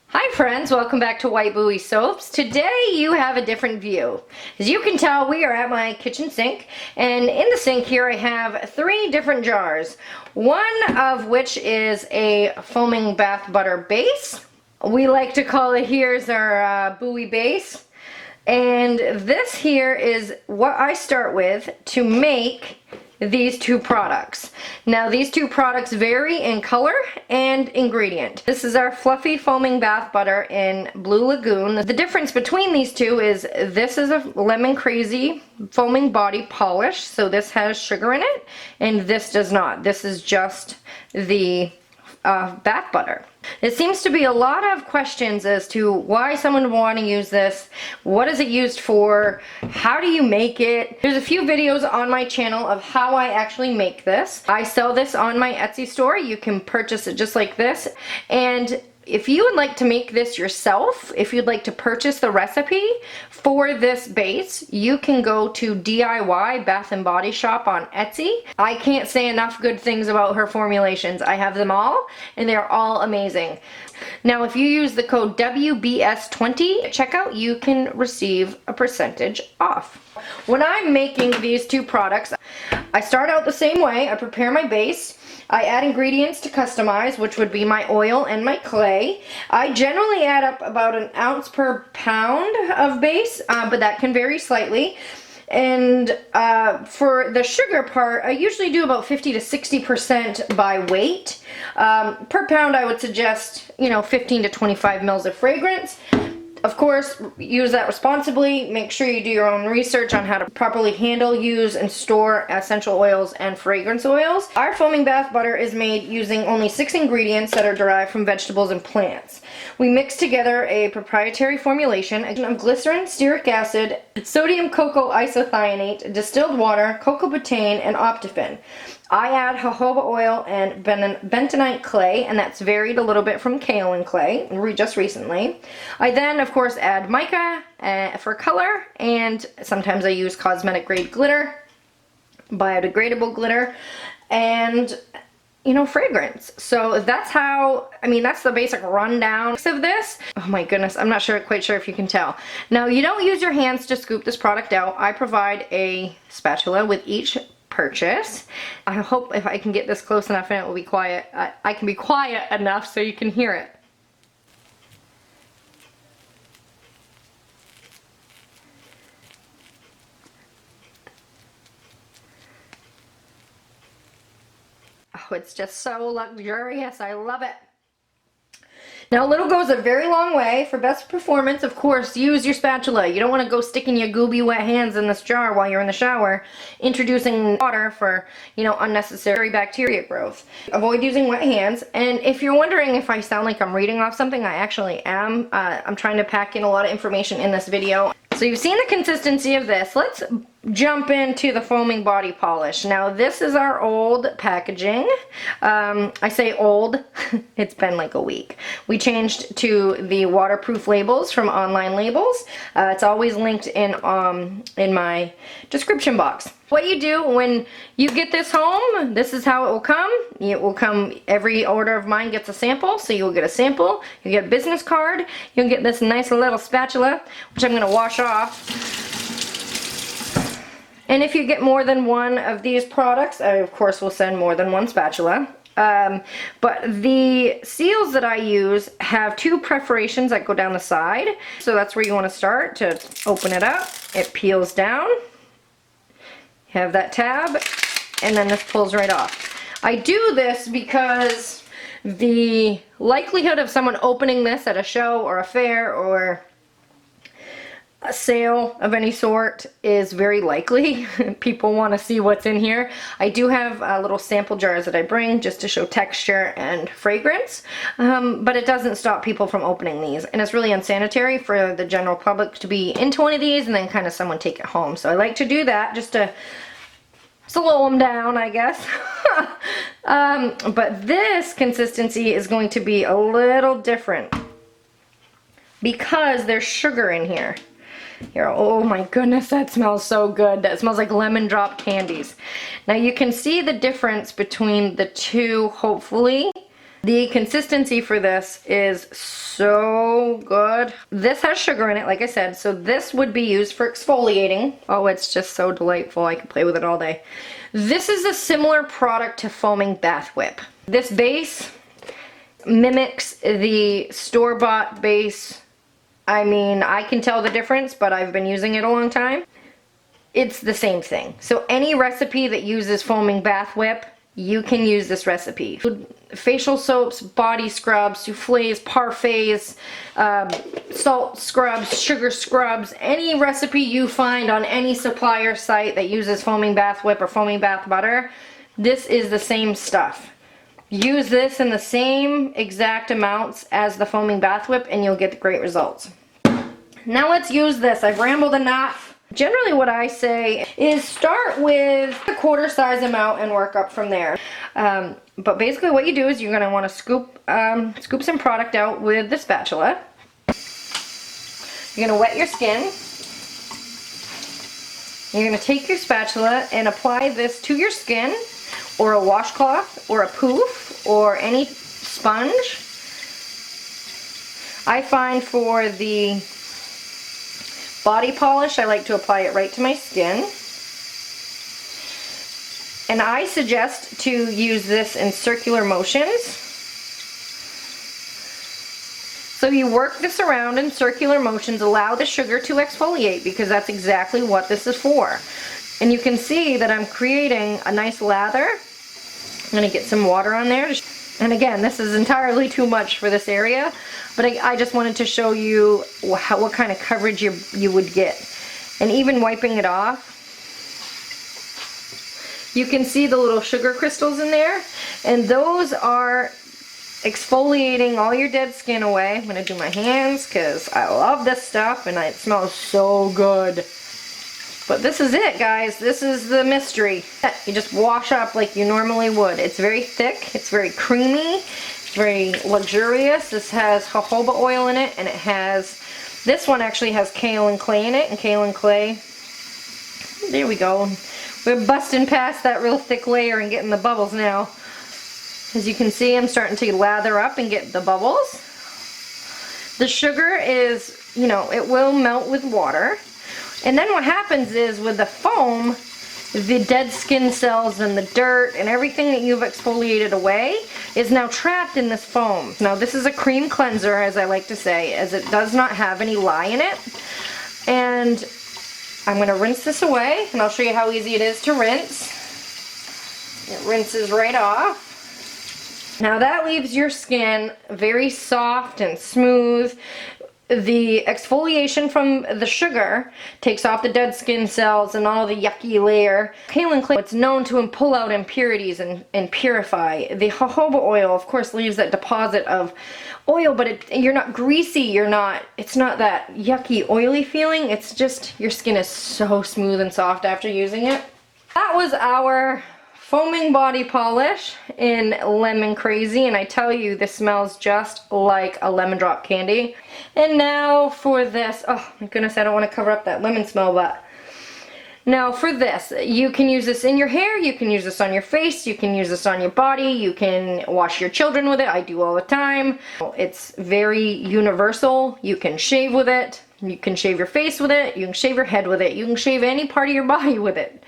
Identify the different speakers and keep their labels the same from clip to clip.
Speaker 1: Hi friends, welcome back to White Buoy Soaps. Today you have a different view. As you can tell, we are at my kitchen sink, and in the sink here I have 3 different jars. One of which is a foaming bath butter base. We like to call it, here's our buoy base. And this here is what I start with to make these 2 products. Now these 2 products vary in color and ingredient. This is our fluffy foaming bath butter in Blue Lagoon. The difference between these 2 is this is a lemon crazy foaming body polish, so this has sugar in it, and this does not. This is just the bath butter. There seems to be a lot of questions as to why someone would want to use this, what is it used for, how do you make it. There's a few videos on my channel of how I actually make this. I sell this on my Etsy store. You can purchase it just like this, and if you would like to make this yourself, if you'd like to purchase the recipe for this base, you can go to DIY Bath and Body Shop on Etsy. I can't say enough good things about her formulations. I have them all, and they're all amazing. Now, if you use the code WBS20 at checkout, you can receive a percentage off. When I'm making these 2 products, I start out the same way. I prepare my base. I add ingredients to customize, which would be my oil and my clay. I generally add up about 1 ounce per pound of base, but that can vary slightly. And for the sugar part, I usually do about 50 to 60% by weight. Per pound, I would suggest, 15 to 25 mils of fragrance. Of course, use that responsibly. Make sure you do your own research on how to properly handle, use, and store essential oils and fragrance oils. Our foaming bath butter is made using only 6 ingredients that are derived from vegetables and plants. We mix together a proprietary formulation of glycerin, stearic acid, sodium cocoa isothianate, distilled water, cocoa betaine, and optiphen. I add jojoba oil and bentonite clay, and that's varied a little bit from kaolin clay just recently. I then, of course, add mica for color, and sometimes I use cosmetic grade glitter, biodegradable glitter, and fragrance. So that's how, that's the basic rundown of this. Oh my goodness, I'm not quite sure if you can tell. Now, you don't use your hands to scoop this product out. I provide a spatula with each purchase. I hope if I can get this close enough and it will be quiet, I can be quiet enough so you can hear it. Oh, it's just so luxurious. I love it. Now, a little goes a very long way. For best performance, of course, use your spatula. You don't want to go sticking your gooby wet hands in this jar while you're in the shower, introducing water for, unnecessary bacteria growth. Avoid using wet hands. And if you're wondering if I sound like I'm reading off something, I actually am. I'm trying to pack in a lot of information in this video. So you've seen the consistency of this. Let's jump into the foaming body polish. Now, this is our old packaging. I say old, it's been like a week. We changed to the waterproof labels from Online Labels. It's always linked in my description box. What you do when you get this home, this is how it will come. It will come, every order of mine gets a sample, so you'll get a sample, you get a business card, you'll get this nice little spatula, which I'm gonna wash off. And if you get more than one of these products, I of course will send more than one spatula. But the seals that I use have 2 perforations that go down the side. So that's where you want to start to open it up. It peels down. You have that tab, and then this pulls right off. I do this because the likelihood of someone opening this at a show or a fair or a sale of any sort is very likely. People want to see what's in here. I do have little sample jars that I bring just to show texture and fragrance, but it doesn't stop people from opening these, and it's really unsanitary for the general public to be into one of these and then kind of someone take it home. So I like to do that just to slow them down, I guess. But this consistency is going to be a little different because there's sugar in here. Here, oh my goodness, that smells so good. That smells like lemon drop candies. Now you can see the difference between the two, hopefully. The consistency for this is so good. This has sugar in it, like I said, so this would be used for exfoliating. Oh, it's just so delightful. I could play with it all day. This is a similar product to foaming bath whip. This base mimics the store-bought base. I mean, I can tell the difference, but I've been using it a long time. It's the same thing. So any recipe that uses foaming bath whip, you can use this recipe. Facial soaps, body scrubs, souffles, parfaits, salt scrubs, sugar scrubs, any recipe you find on any supplier site that uses foaming bath whip or foaming bath butter, this is the same stuff. Use this in the same exact amounts as the foaming bath whip and you'll get great results. Now let's use this. I've rambled enough. Generally what I say is start with a quarter size amount and work up from there. But basically what you do is you're going to want to scoop some product out with the spatula. You're going to wet your skin. You're going to take your spatula and apply this to your skin, or a washcloth, or a poof, or any sponge. I find for the body polish, I like to apply it right to my skin. And I suggest to use this in circular motions. So you work this around in circular motions, allow the sugar to exfoliate, because that's exactly what this is for. And you can see that I'm creating a nice lather. I'm going to get some water on there. And again, this is entirely too much for this area, but I just wanted to show you what kind of coverage you would get. And even wiping it off, you can see the little sugar crystals in there, and those are exfoliating all your dead skin away. I'm going to do my hands because I love this stuff and it smells so good. But this is it, guys. This is the mystery. You just wash up like you normally would. It's very thick. It's very creamy. It's very luxurious. This has jojoba oil in it, and it has, this one actually has kale and clay in it, and kale and clay, there we go. We're busting past that real thick layer and getting the bubbles now. As you can see, I'm starting to lather up and get the bubbles. The sugar is, you know, it will melt with water. And then what happens is with the foam, the dead skin cells and the dirt and everything that you've exfoliated away is now trapped in this foam. Now this is a cream cleanser, as I like to say, as it does not have any lye in it. And I'm going to rinse this away, and I'll show you how easy it is to rinse. It rinses right off. Now that leaves your skin very soft and smooth. The exfoliation from the sugar takes off the dead skin cells and all the yucky layer. Kale and clay, it's known to pull out impurities and purify. The jojoba oil, of course, leaves that deposit of oil, but you're not greasy, it's not that yucky, oily feeling. It's just, your skin is so smooth and soft after using it. That was our foaming body polish in Lemon Crazy, and I tell you, this smells just like a lemon drop candy. And now for this, oh my goodness, I don't want to cover up that lemon smell, but now for this, you can use this in your hair, you can use this on your face, you can use this on your body, you can wash your children with it. I do all the time. It's very universal. You can shave with it, you can shave your face with it, you can shave your head with it, you can shave any part of your body with it.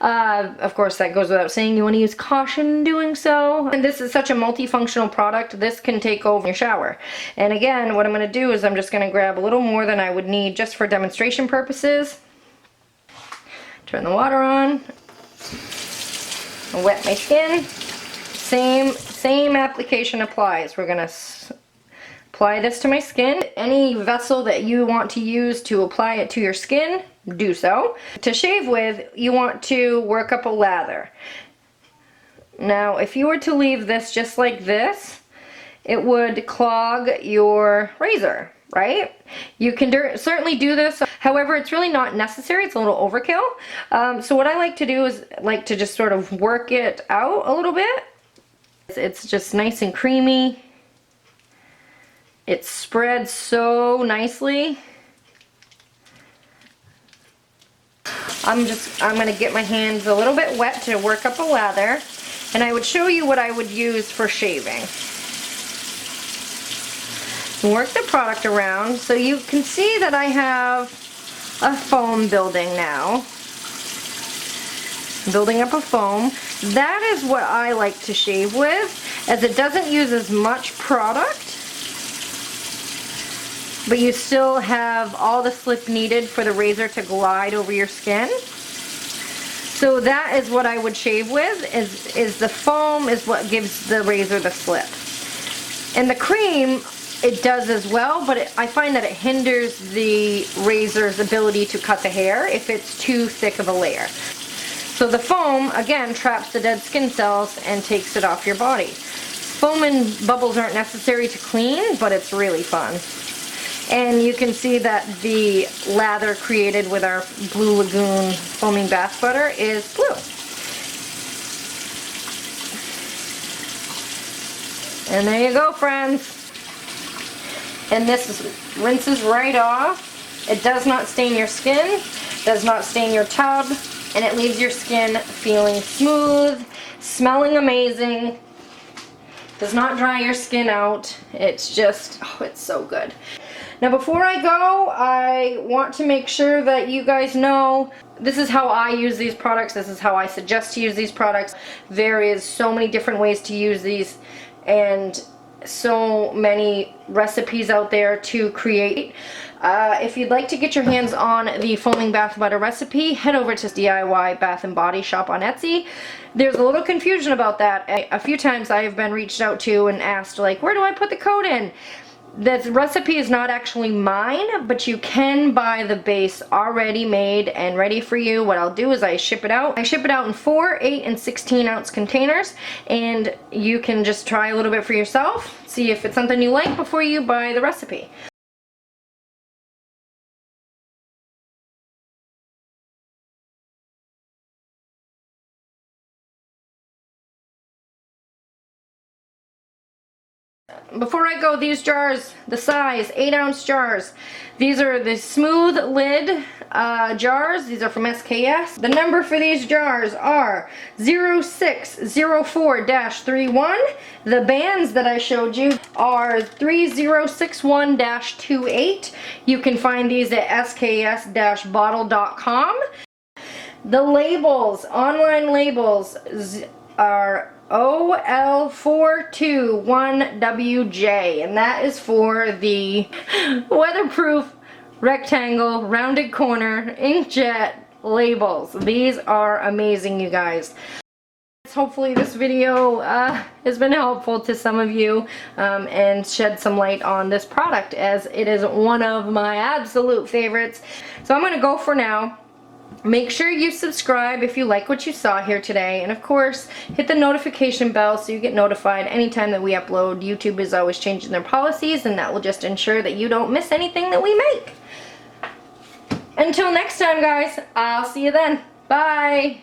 Speaker 1: Of course, that goes without saying, you want to use caution in doing so. And this is such a multifunctional product, this can take over your shower. And again, what I'm going to do is I'm just going to grab a little more than I would need just for demonstration purposes. Turn the water on. Wet my skin. Same application applies. We're going to apply this to my skin. Any vessel that you want to use to apply it to your skin, do so. To shave with, you want to work up a lather. Now, if you were to leave this just like this, it would clog your razor, right? You can certainly do this. However, it's really not necessary. It's a little overkill. So what I like to do is like to just sort of work it out a little bit. It's just nice and creamy. It spreads so nicely. I'm gonna get my hands a little bit wet to work up a lather, and I would show you what I would use for shaving. Work the product around so you can see that I have a foam building now. Building up a foam. That is what I like to shave with, as it doesn't use as much product, but you still have all the slip needed for the razor to glide over your skin. So that is what I would shave with, is the foam is what gives the razor the slip. And the cream, it does as well, but I find that it hinders the razor's ability to cut the hair if it's too thick of a layer. So the foam, again, traps the dead skin cells and takes it off your body. Foam and bubbles aren't necessary to clean, but it's really fun. And you can see that the lather created with our Blue Lagoon foaming bath butter is blue. And there you go, friends. And this rinses right off. It does not stain your skin, does not stain your tub, and it leaves your skin feeling smooth, smelling amazing, does not dry your skin out. It's just, oh, it's so good. Now before I go, I want to make sure that you guys know this is how I use these products. This is how I suggest to use these products. There is so many different ways to use these, and so many recipes out there to create. If you'd like to get your hands on the foaming bath butter recipe, head over to DIY Bath and Body Shop on Etsy. There's a little confusion about that. A few times I have been reached out to and asked, like, where do I put the code in? This recipe is not actually mine, but you can buy the base already made and ready for you. What I'll do is I ship it out. I ship it out in 4, 8, and 16 ounce containers, and you can just try a little bit for yourself, see if it's something you like before you buy the recipe. Before I go, these jars, the size, 8 ounce jars. These are the smooth lid jars. These are from SKS. The number for these jars are 0604-31. The bands that I showed you are 3061-28. You can find these at sks-bottle.com. The labels, online labels, are OL421WJ, and that is for the weatherproof rectangle rounded corner inkjet labels. These are amazing, you guys. Hopefully this video has been helpful to some of you and shed some light on this product, as it is one of my absolute favorites. So I'm gonna go for now. Make sure you subscribe if you like what you saw here today, and of course hit the notification bell so you get notified anytime that we upload. YouTube is always changing their policies, and that will just ensure that you don't miss anything that we make. Until next time, guys, I'll see you then. Bye!